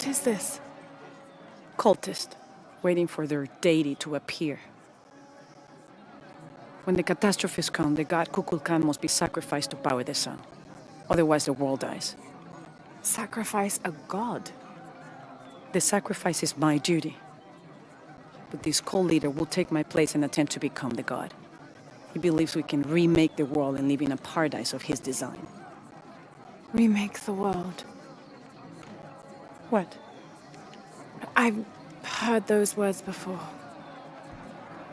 What is this? Cultist, waiting for their deity to appear. When the catastrophes come, the god Kukulkan must be sacrificed to power the sun. Otherwise, the world dies. Sacrifice a god? The sacrifice is my duty. But this cult leader will take my place and attempt to become the god. He believes we can remake the world and live in a paradise of his design. Remake the world. What? I've heard those words before.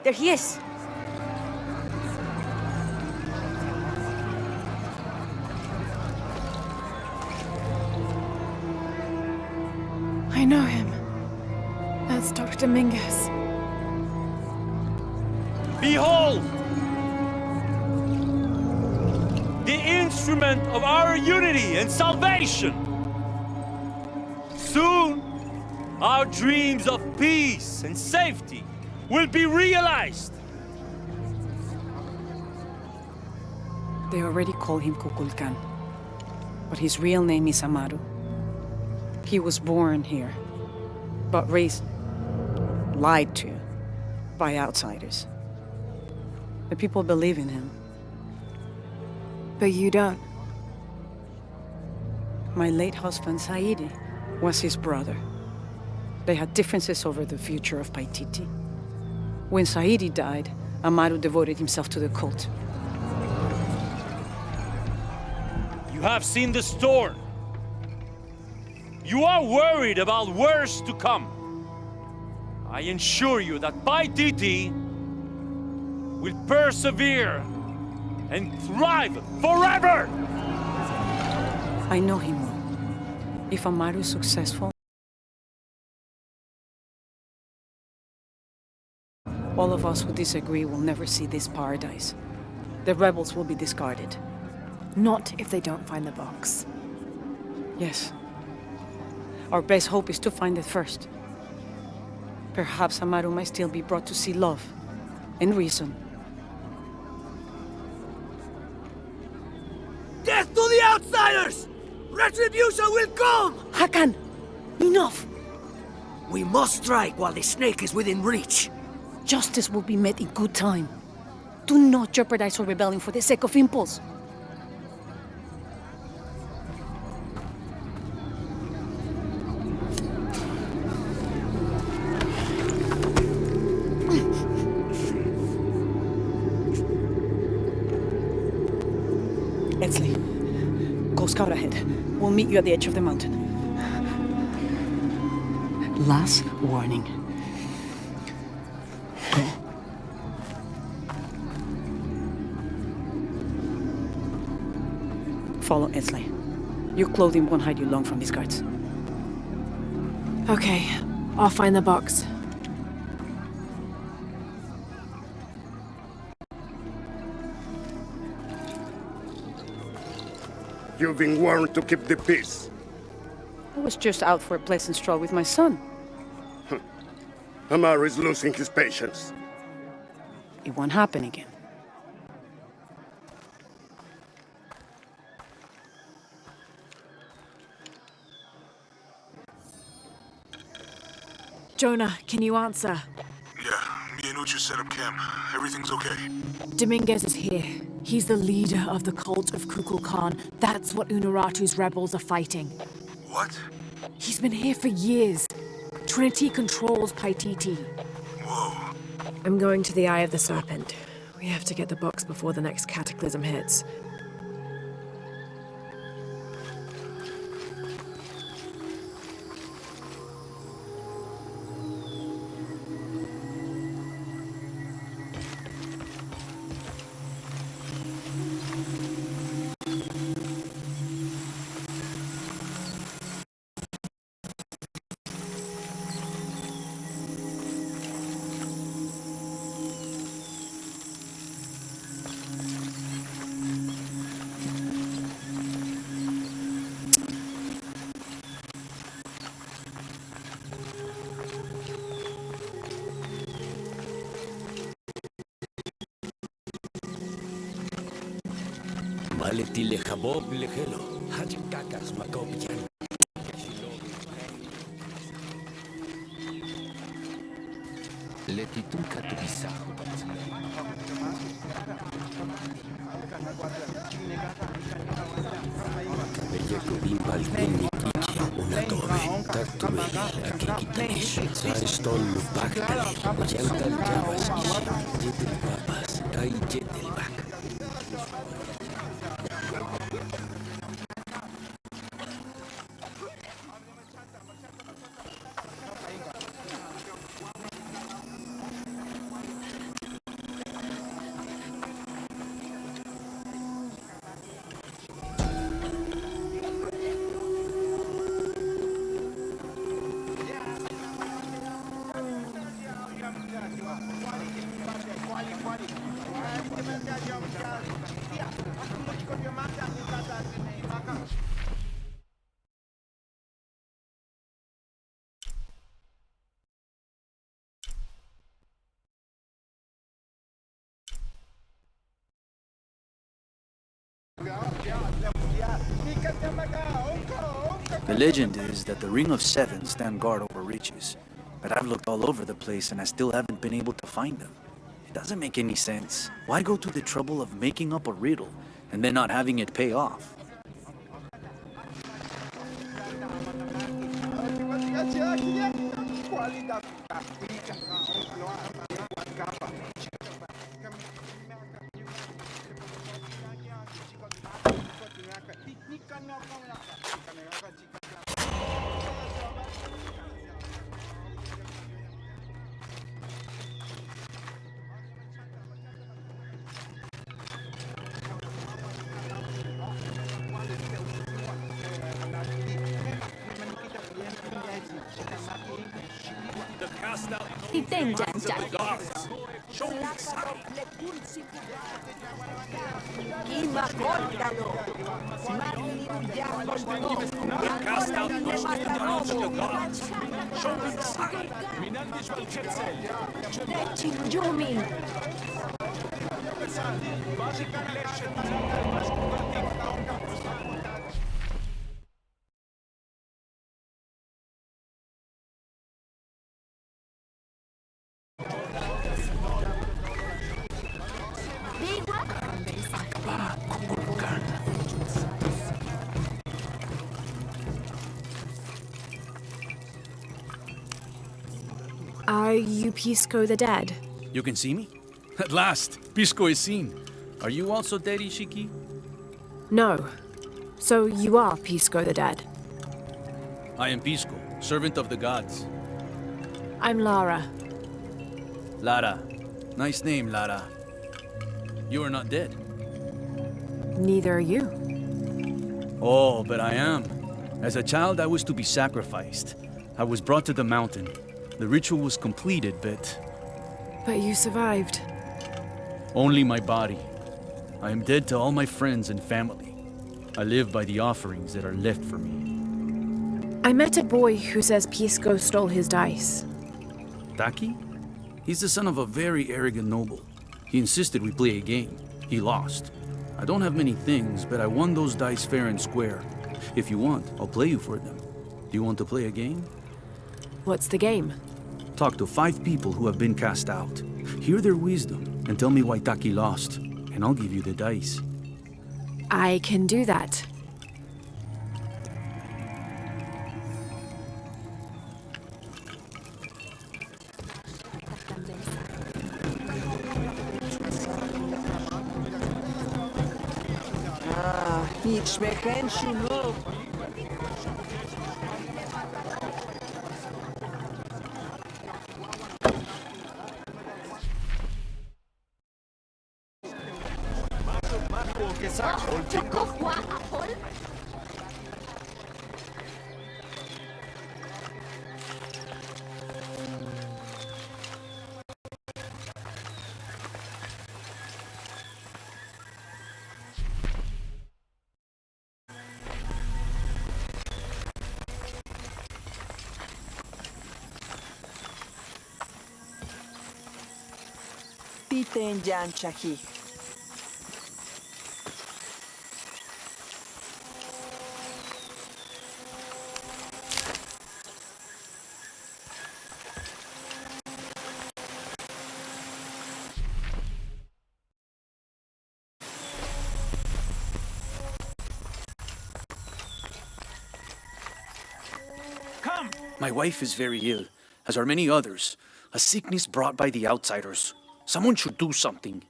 There he is! I know him. That's Dr. Dominguez. Behold! The instrument of our unity and salvation! Soon, our dreams of peace and safety will be realized! They already call him Kukulkan, but his real name is Amaru. He was born here, but raised, lied to, by outsiders. The people believe in him. But you don't. My late husband, Saidi, was his brother. They had differences over the future of Paititi. When Saidi died, Amaru devoted himself to the cult. You have seen the storm. You are worried about worse to come. I assure you that Paititi will persevere and thrive forever! I know him well. If Amaru is successful, all of us who disagree will never see this paradise. The rebels will be discarded. Not if they don't find the box. Yes. Our best hope is to find it first. Perhaps Amaru might still be brought to see love and reason. Death to the outsiders! Retribution will come! Hakan! Enough! We must strike while the snake is within reach. Justice will be met in good time. Do not jeopardize our rebellion for the sake of impulse. Etzli, go scout ahead. We'll meet you at the edge of the mountain. Last warning. Go. Follow Etzli. Your clothing won't hide you long from these guards. Okay, I'll find the box. You've been warned to keep the peace. I was just out for a pleasant stroll with my son. Amaru is losing his patience. It won't happen again. Jonah, can you answer? Yeah, me and Uchu set up camp. Everything's okay. Dominguez is here. He's the leader of the cult of Kukulkan. That's what Unuratu's rebels are fighting. What? He's been here for years. Trinity controls Paititi. Whoa. I'm going to the Eye of the Serpent. We have to get the box before the next cataclysm hits. The legend is that the Ring of Seven stand guard over riches, but I've looked all over the place and I still haven't been able to find them. It doesn't make any sense. Why go to the trouble of making up a riddle and then not having it pay off? Are you Pisco the Dead? You can see me? At last, Pisco is seen. Are you also dead, Ishiki? No. So you are Pisco the Dead? I am Pisco, servant of the gods. I'm Lara. Lara. Nice name, Lara. You are not dead. Neither are you. Oh, but I am. As a child, I was to be sacrificed. I was brought to the mountain. The ritual was completed, but But you survived. only my body. I am dead to all my friends and family. I live by the offerings that are left for me. I met a boy who says Pisco stole his dice. Taki? He's the son of a very arrogant noble. He insisted we play a game. He lost. I don't have many things, but I won those dice fair and square. If you want, I'll play you for them. Do you want to play a game? What's the game? Talk to 5 people who have been cast out. Hear their wisdom and tell me why Taki lost, and I'll give you the dice. I can do that. Pitenjan Chahi. My wife is very ill, as are many others. A sickness brought by the outsiders. Someone should do something.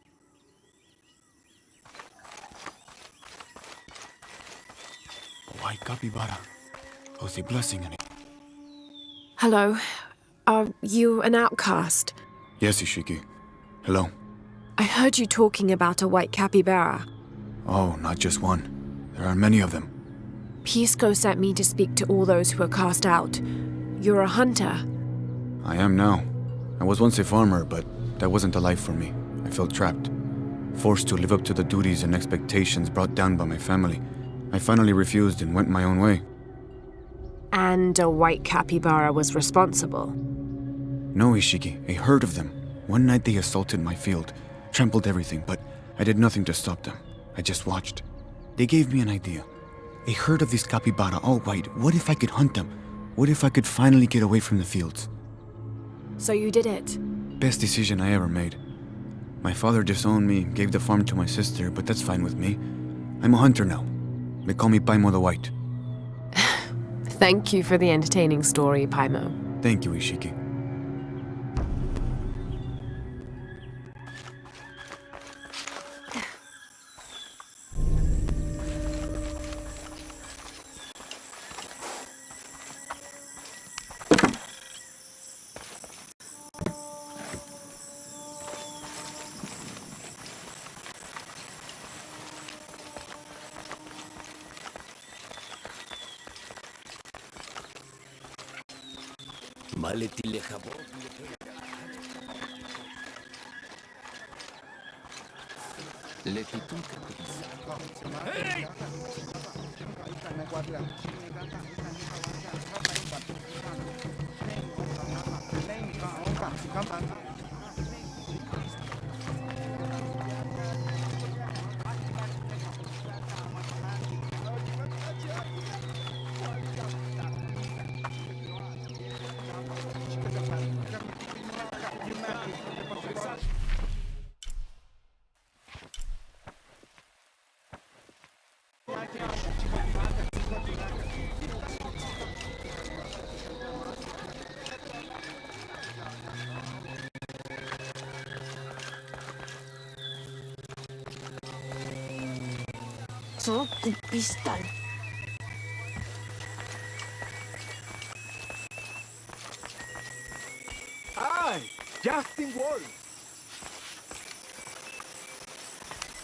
White capybara. With a blessing in it. Hello. Are you an outcast? Yes, Ishiki. Hello. I heard you talking about a white capybara. Oh, not just one. There are many of them. Pisco sent me to speak to all those who are cast out. You're a hunter. I am now. I was once a farmer, but that wasn't a life for me. I felt trapped. Forced to live up to the duties and expectations brought down by my family. I finally refused and went my own way. And a white capybara was responsible? No, Ishiki. A herd of them. One night they assaulted my field, trampled everything, but I did nothing to stop them. I just watched. They gave me an idea. A herd of these capybara, all white. What if I could hunt them? What if I could finally get away from the fields? So you did it? Best decision I ever made. My father disowned me, gave the farm to my sister, but that's fine with me. I'm a hunter now. They call me Paimo the White. Thank you for the entertaining story, Paimo. Thank you, Ishiki. Aye, Justin Wall.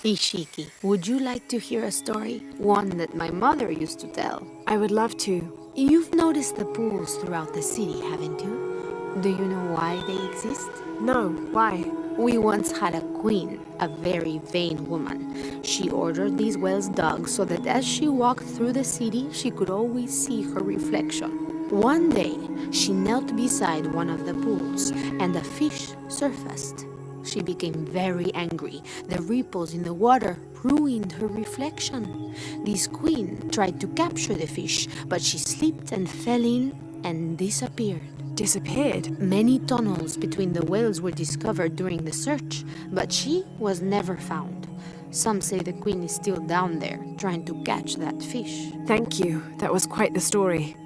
Ishiki, would you like to hear a story? One that my mother used to tell. I would love to. You've noticed the pools throughout the city, haven't you? Do you know why they exist? No, why? We once had a queen, a very vain woman. She ordered these wells dug so that as she walked through the city, she could always see her reflection. One day, she knelt beside one of the pools, and a fish surfaced. She became very angry. The ripples in the water ruined her reflection. This queen tried to capture the fish, but she slipped and fell in and disappeared. Disappeared? Many tunnels between the wells were discovered during the search, but she was never found. Some say the queen is still down there, trying to catch that fish. Thank you. That was quite the story.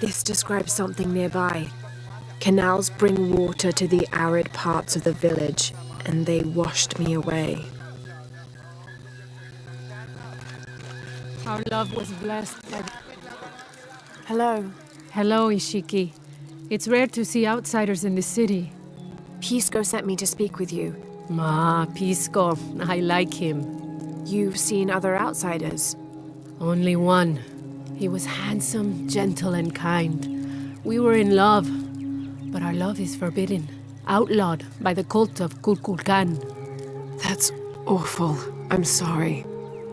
This describes something nearby. Canals bring water to the arid parts of the village, and they washed me away. Our love was blessed by... Hello. Hello, Ishiki. It's rare to see outsiders in the city. Pisco sent me to speak with you. Pisco. I like him. You've seen other outsiders? Only one. He was handsome, gentle, and kind. We were in love, but our love is forbidden, outlawed by the cult of Kukulkan. That's awful. I'm sorry.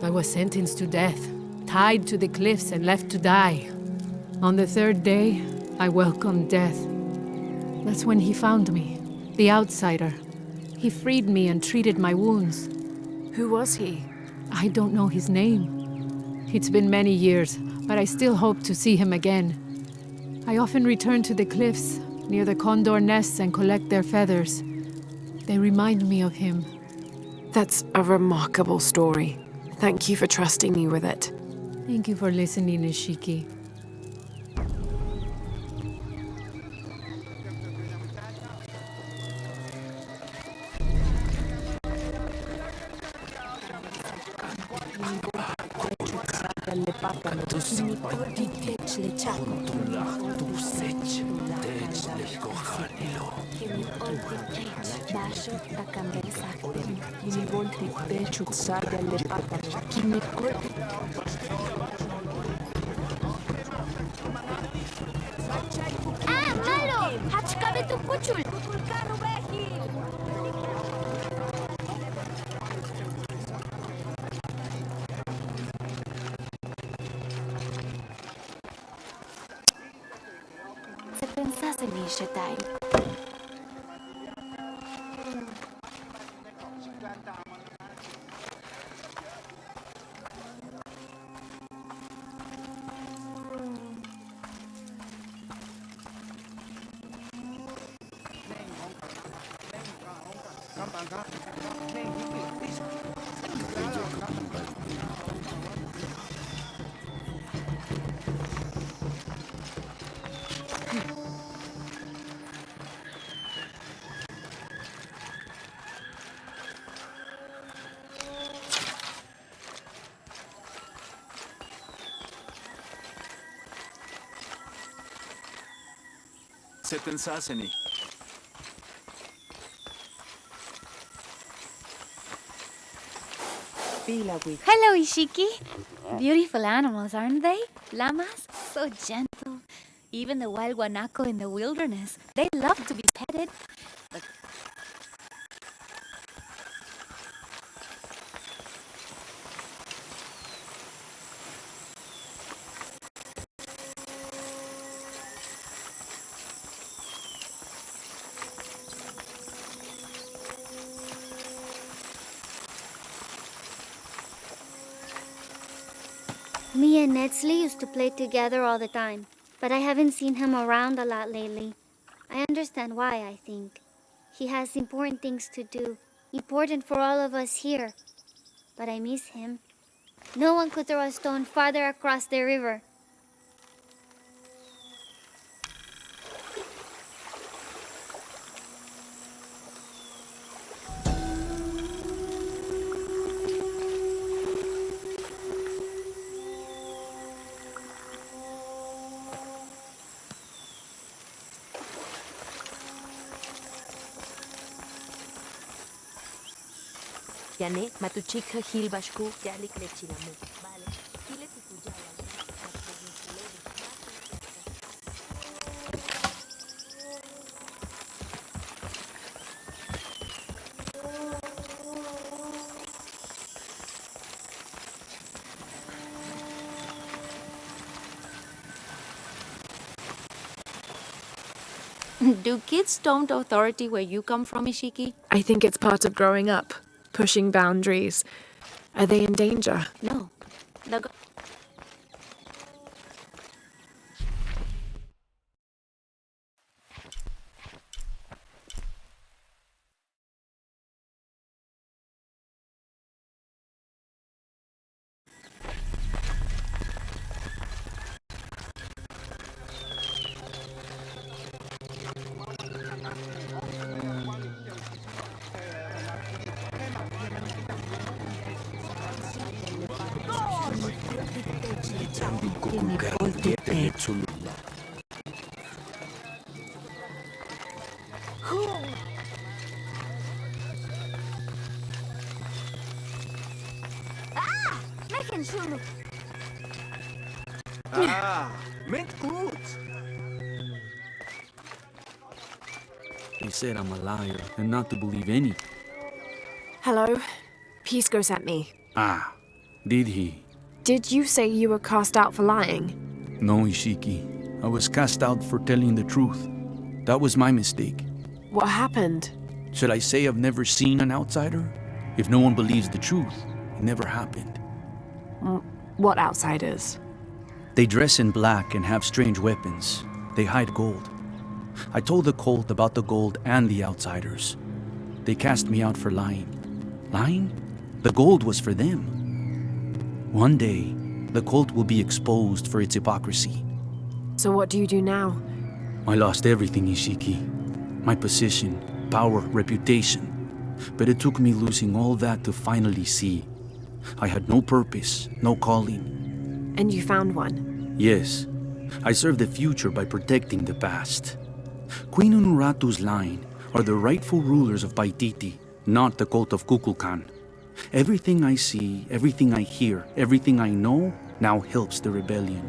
I was sentenced to death, tied to the cliffs and left to die. On the third day, I welcomed death. That's when he found me, the outsider. He freed me and treated my wounds. Who was he? I don't know his name. It's been many years, but I still hope to see him again. I often return to the cliffs, near the condor nests, and collect their feathers. They remind me of him. That's a remarkable story. Thank you for trusting me with it. Thank you for listening, Ishiki. Setensaseni. Hello, Ishiki. Beautiful animals, aren't they? Llamas? So gentle. Even the wild guanaco in the wilderness. They love to be petted. But me and Nedsley used to play together all the time, but I haven't seen him around a lot lately. I understand why, I think. He has important things to do, important for all of us here. But I miss him. No one could throw a stone farther across the river. Yane, matuchika hilbashku, yalik lechinamu. Vale. Kile kukujaya. Do kids stomp authority where you come from, Ishiki? I think it's part of growing up, pushing boundaries. Are they in danger? No. Mint good. They said I'm a liar and not to believe anything. Hello. Pisco sent me. Ah, did he? Did you say you were cast out for lying? No, Ishiki. I was cast out for telling the truth. That was my mistake. What happened? Should I say I've never seen an outsider? If no one believes the truth, it never happened. What outsiders? They dress in black and have strange weapons. They hide gold. I told the cult about the gold and the outsiders. They cast me out for lying. Lying? The gold was for them. One day, the cult will be exposed for its hypocrisy. So what do you do now? I lost everything, Ishiki. My position, power, reputation. But it took me losing all that to finally see. I had no purpose, no calling. And you found one? Yes. I serve the future by protecting the past. Queen Unuratu's line are the rightful rulers of Paititi, not the cult of Kukulkan. Everything I see, everything I hear, everything I know now helps the rebellion.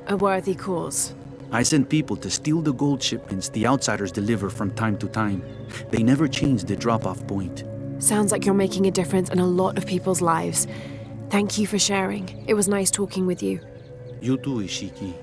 A worthy cause. I send people to steal the gold shipments the outsiders deliver from time to time. They never change the drop-off point. Sounds like you're making a difference in a lot of people's lives. Thank you for sharing. It was nice talking with you. You too, Ishiki.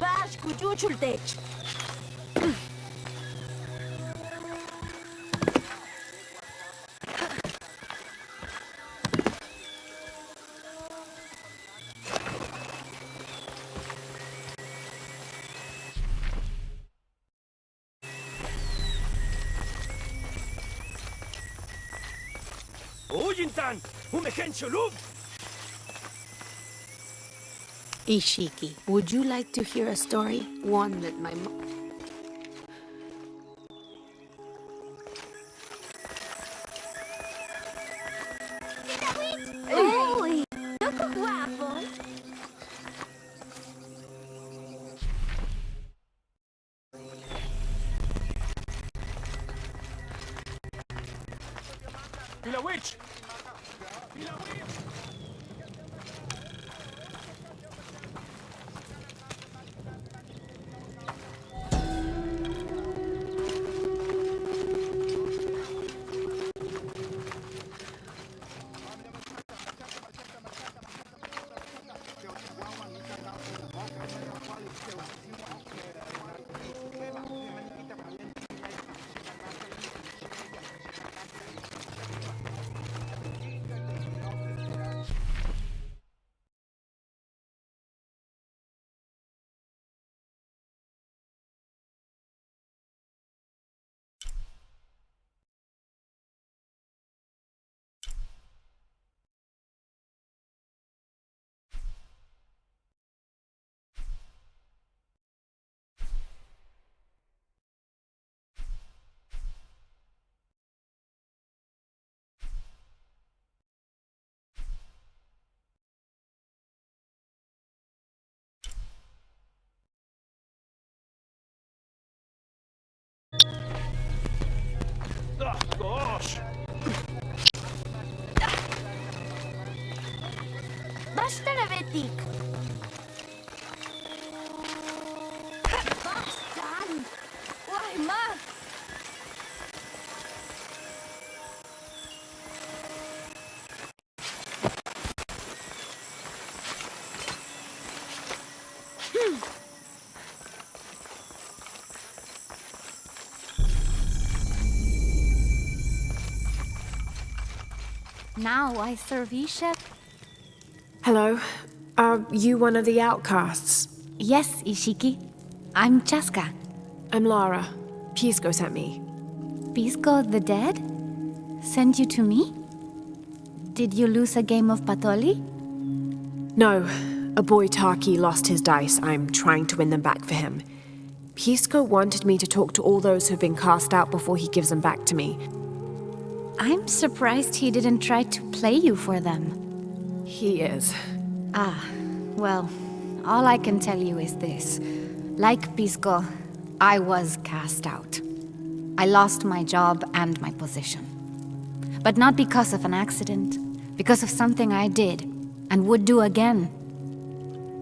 Bash, kujuchultech. Ujintan, umechenchulub. Ishiki, would you like to hear a story? One that my mom... Uy, loco guapo. Pila witch. Now I serve Ishel. Hello. Are you one of the outcasts? Yes, Ishiki. I'm Chaska. I'm Lara. Pisco sent me. Pisco the dead? Sent you to me? Did you lose a game of Patoli? No. A boy Taki lost his dice. I'm trying to win them back for him. Pisco wanted me to talk to all those who've been cast out before he gives them back to me. I'm surprised he didn't try to play you for them. He is. Ah, well, all I can tell you is this. Like Pisco, I was cast out. I lost my job and my position. But not because of an accident, because of something I did, and would do again.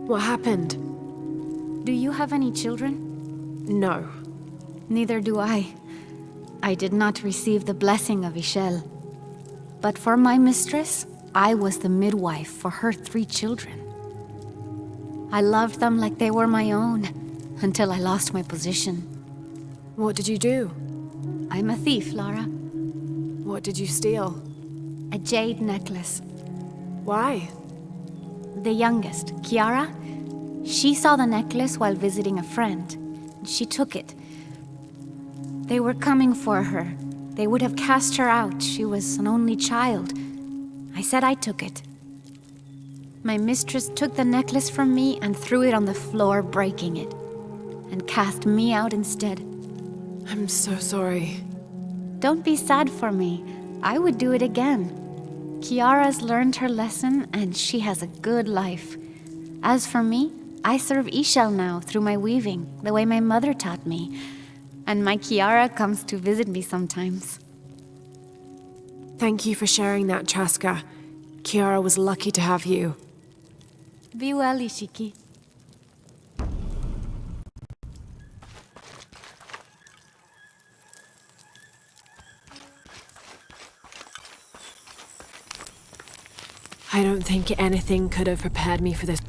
What happened? Do you have any children? No. Neither do I. I did not receive the blessing of Ishel. But for my mistress, I was the midwife for her 3 children. I loved them like they were my own, until I lost my position. What did you do? I'm a thief, Lara. What did you steal? A jade necklace. Why? The youngest, Kiara, she saw the necklace while visiting a friend. She took it. They were coming for her. They would have cast her out. She was an only child. I said I took it. My mistress took the necklace from me and threw it on the floor, breaking it, and cast me out instead. I'm so sorry. Don't be sad for me. I would do it again. Kiara's learned her lesson, and she has a good life. As for me, I serve Ishel now through my weaving, the way my mother taught me. And my Kiara comes to visit me sometimes. Thank you for sharing that, Chaska. Kiara was lucky to have you. Be well, Ishiki. I don't think anything could have prepared me for this.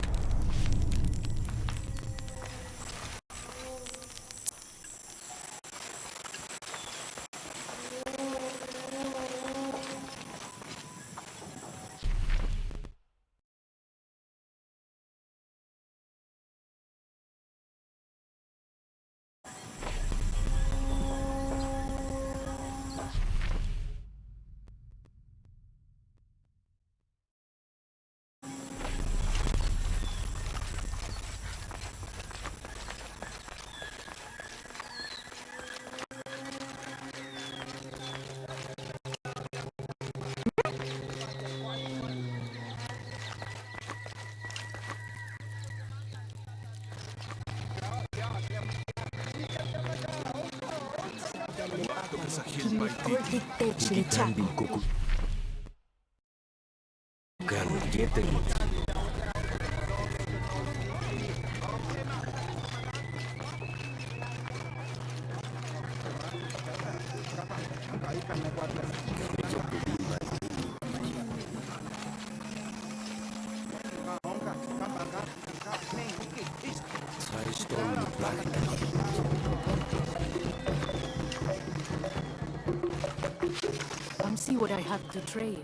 Come see what I have to trade.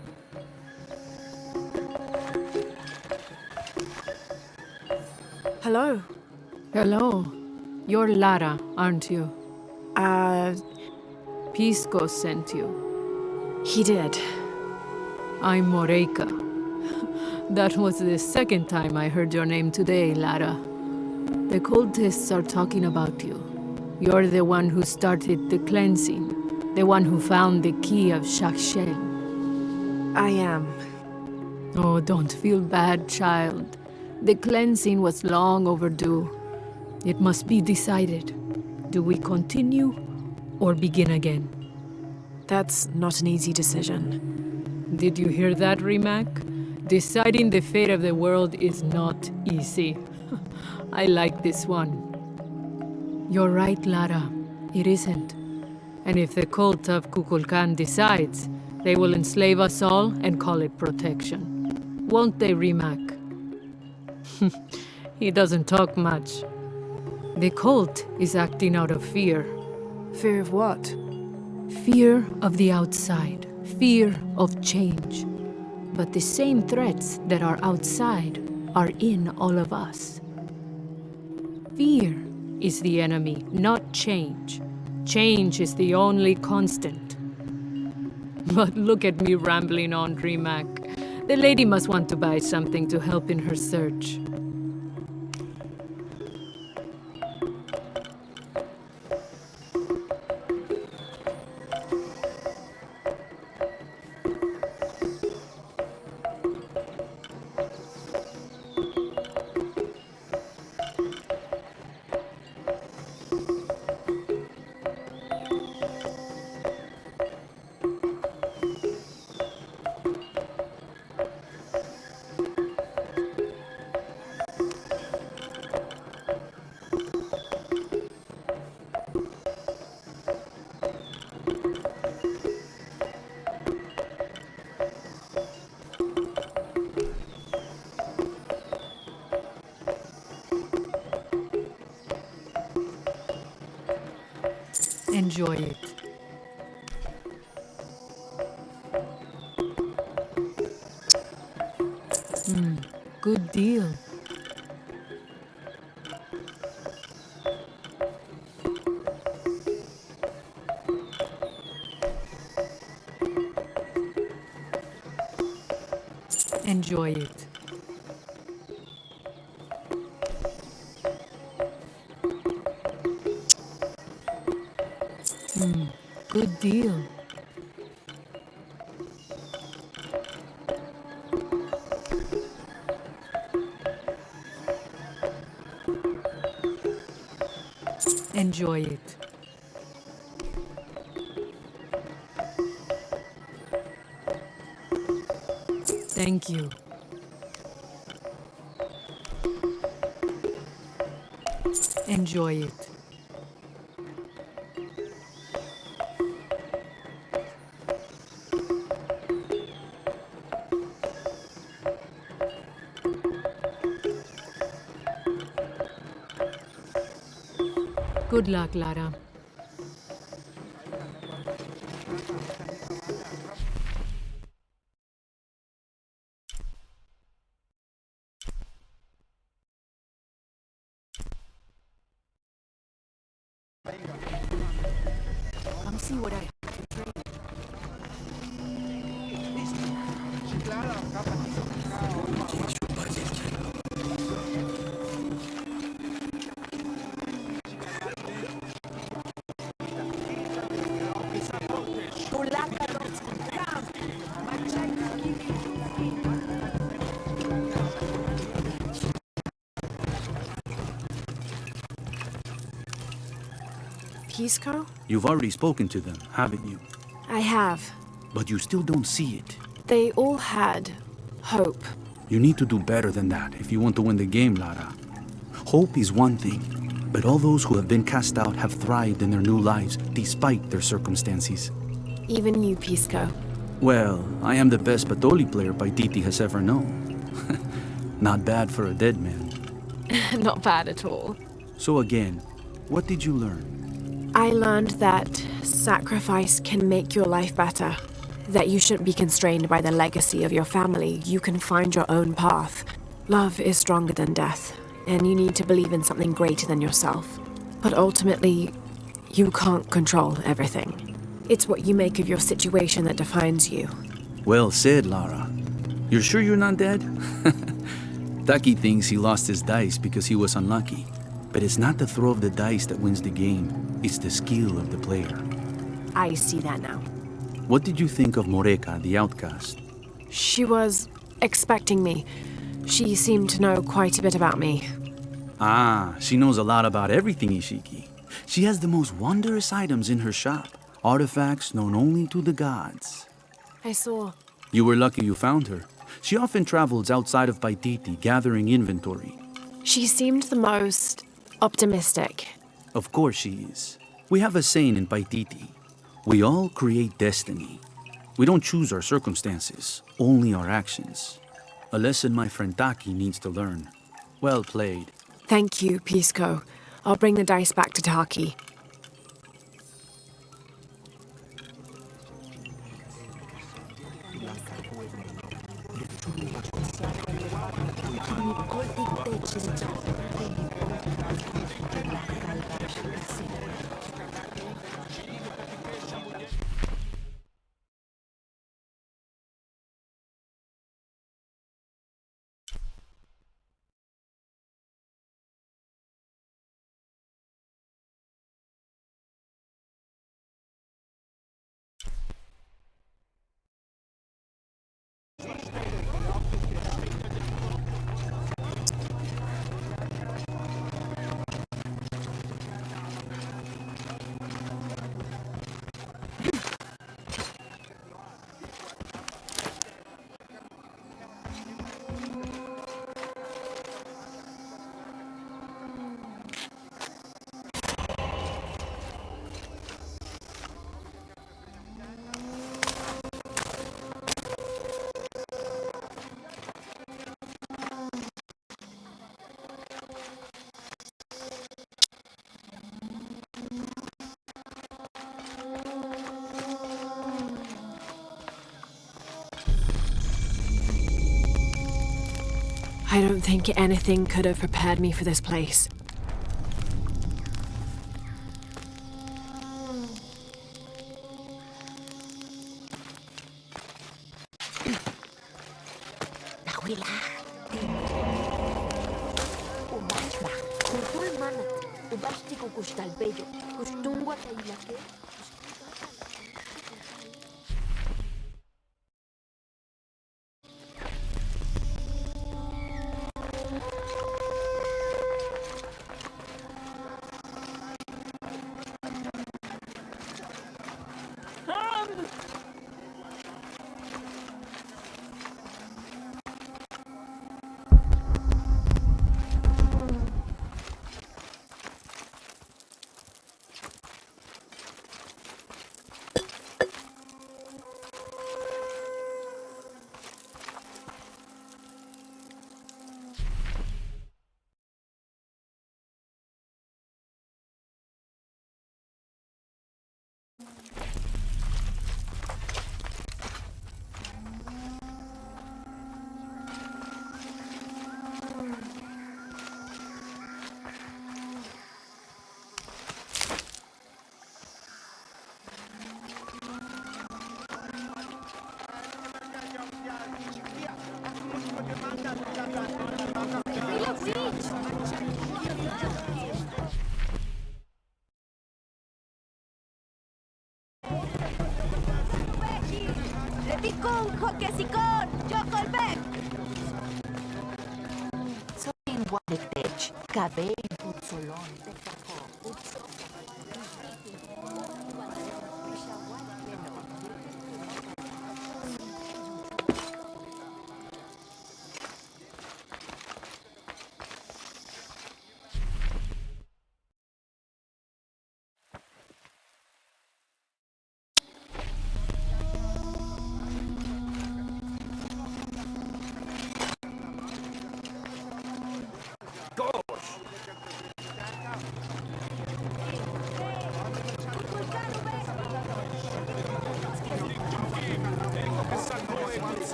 Hello. Hello. You're Lara, aren't you? Pisco sent you. He did. I'm Moreika. That was the second time I heard your name today, Lara. The cultists are talking about you. You're the one who started the cleansing, the one who found the key of Shakshel. I am. Oh, don't feel bad, child. The cleansing was long overdue. It must be decided. Do we continue or begin again? That's not an easy decision. Did you hear that, Rimac? Deciding the fate of the world is not easy. I like this one. You're right, Lara. It isn't. And if the cult of Kukulkan decides, they will enslave us all and call it protection. Won't they, Rimac? He doesn't talk much. The cult is acting out of fear. Fear of what? Fear of the outside. Fear of change. But the same threats that are outside are in all of us. Fear is the enemy, not change. Change is the only constant. But look at me rambling on, DreamHack. The lady must want to buy something to help in her search. Enjoy it. Good deal. Enjoy it. Good deal. Enjoy it. Thank you. Enjoy it. Good luck, Lara. Come see what I have to trade. Pisco? You've already spoken to them, haven't you? I have. But you still don't see it. They all had hope. You need to do better than that if you want to win the game, Lara. Hope is one thing, but all those who have been cast out have thrived in their new lives despite their circumstances. Even you, Pisco. Well, I am the best Patoli player Paititi has ever known. Not bad for a dead man. Not bad at all. So again, what did you learn? I learned that sacrifice can make your life better. That you shouldn't be constrained by the legacy of your family. You can find your own path. Love is stronger than death, and you need to believe in something greater than yourself. But ultimately, you can't control everything. It's what you make of your situation that defines you. Well said, Lara. You're sure you're not dead? Taki thinks he lost his dice because he was unlucky. But it's not the throw of the dice that wins the game. It's the skill of the player. I see that now. What did you think of Moreka, the outcast? She was expecting me. She seemed to know quite a bit about me. Ah, she knows a lot about everything, Ishiki. She has the most wondrous items in her shop. Artifacts known only to the gods. I saw. You were lucky you found her. She often travels outside of Paititi, gathering inventory. She seemed the most optimistic. Of course she is. We have a saying in Paititi. We all create destiny. We don't choose our circumstances, only our actions. A lesson my friend Taki needs to learn. Well played. Thank you, Pisco. I'll bring the dice back to Taki. I don't think anything could have prepared me for this place.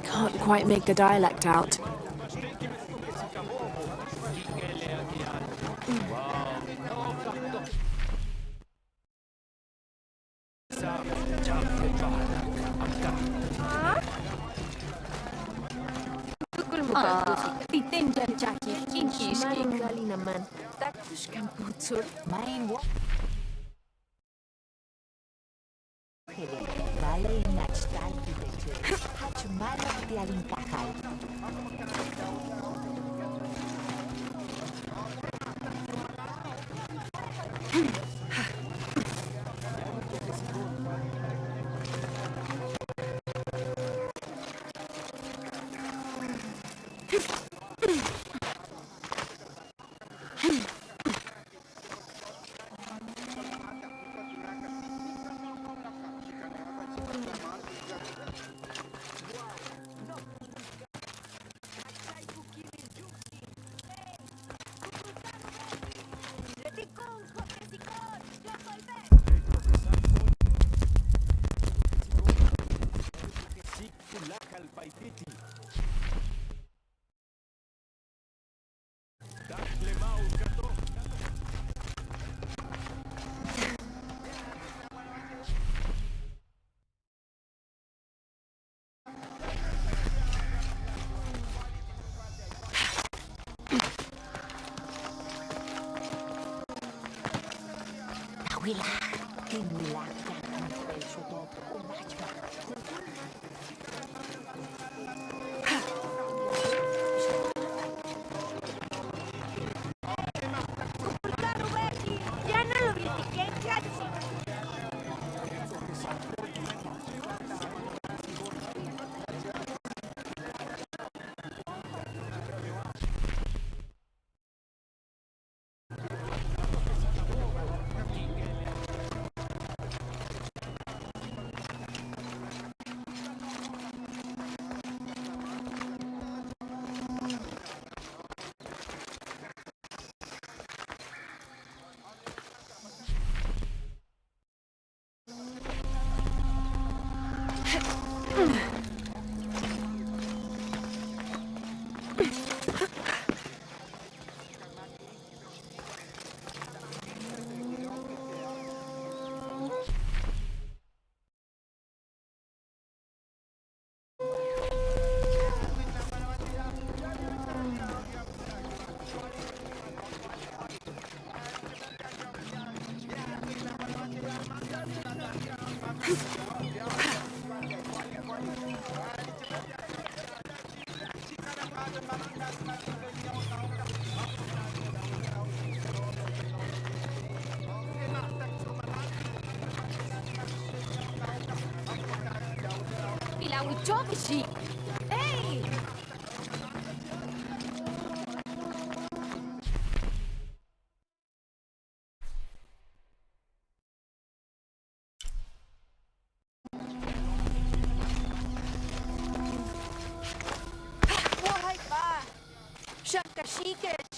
Can't quite make the dialect out. Hey! Buhay pa! Siyang kashikich!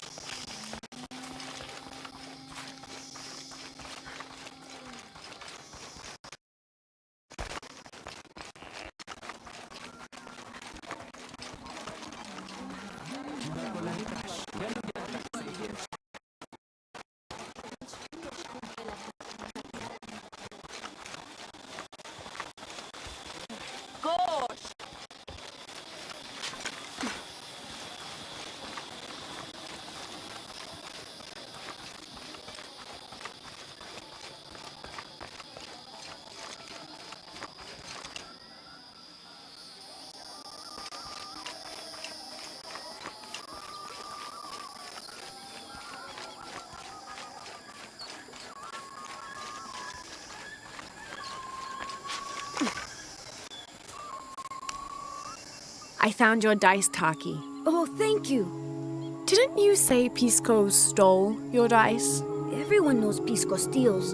I found your dice, Taki. Oh, thank you. Didn't you say Pisco stole your dice? Everyone knows Pisco steals.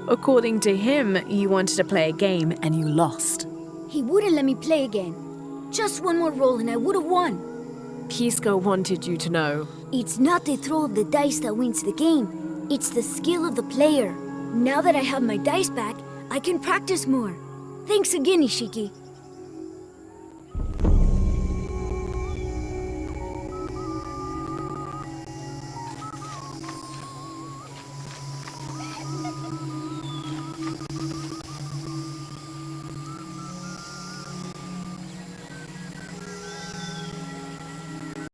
According to him, you wanted to play a game and you lost. He wouldn't let me play again. Just one more roll and I would have won. Pisco wanted you to know. It's not the throw of the dice that wins the game. It's the skill of the player. Now that I have my dice back, I can practice more. Thanks again, Ishiki.